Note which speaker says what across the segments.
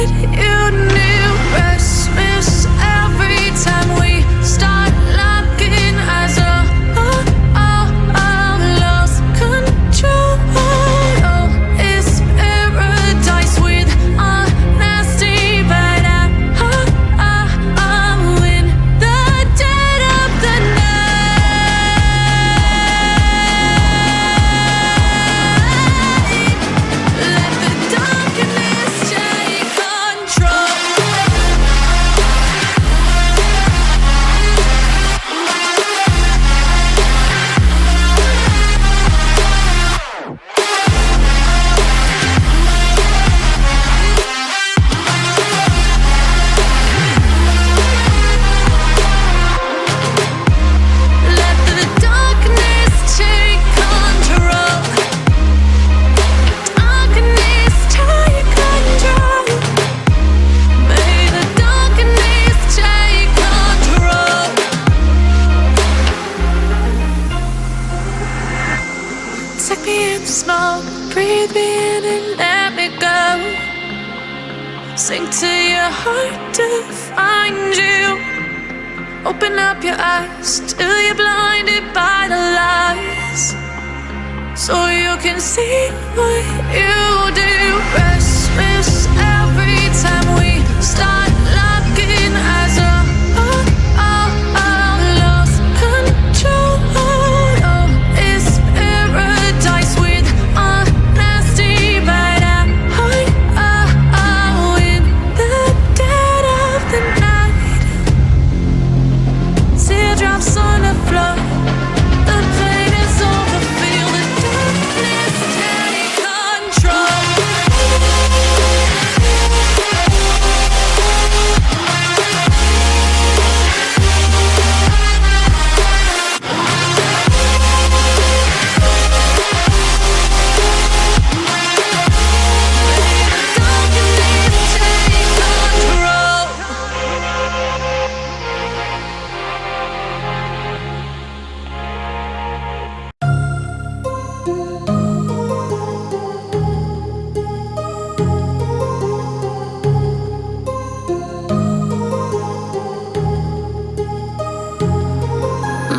Speaker 1: what you knew. Restless every time we start locking eyes. Lost control. Oh, it's paradise with honesty, but I'm in the dead of the night. Let the darkness take control. Let the darkness take control. Darkness take control. May the darkness take control. Take me in the smoke, breathe me in and let me go. Sink to your heart to find you. Open up your eyes till you're blinded by the lies, so you can see what you do. Restless every time we start locking eyes. Lost control. Oh, it's paradise with honesty, but I'm in the dead of the night. Teardrops on the floor. The pain is over. Feel the darkness take control.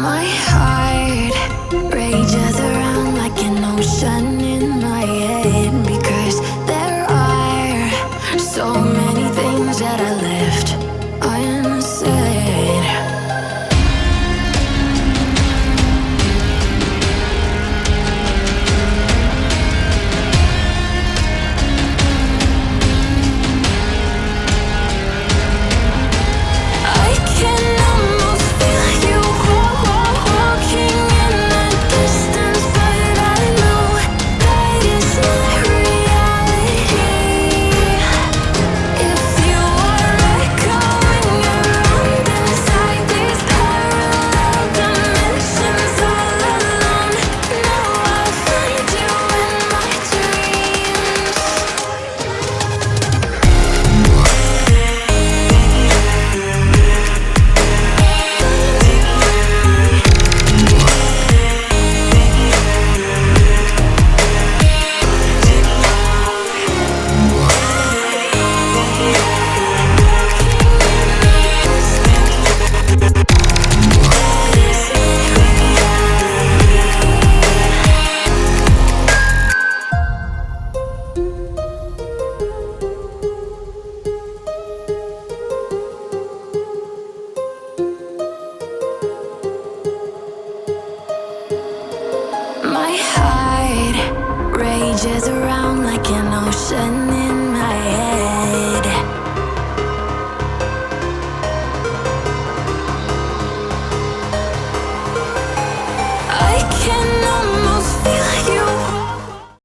Speaker 1: My heart rages around like an ocean in my head, because there are so many things that I left unsaid. I can almost feel you walking in the distance, but I know that it's not reality. If you are echoing around inside these parallel dimensions all alone, know I'll find you in my dreams. My heart rages around like an ocean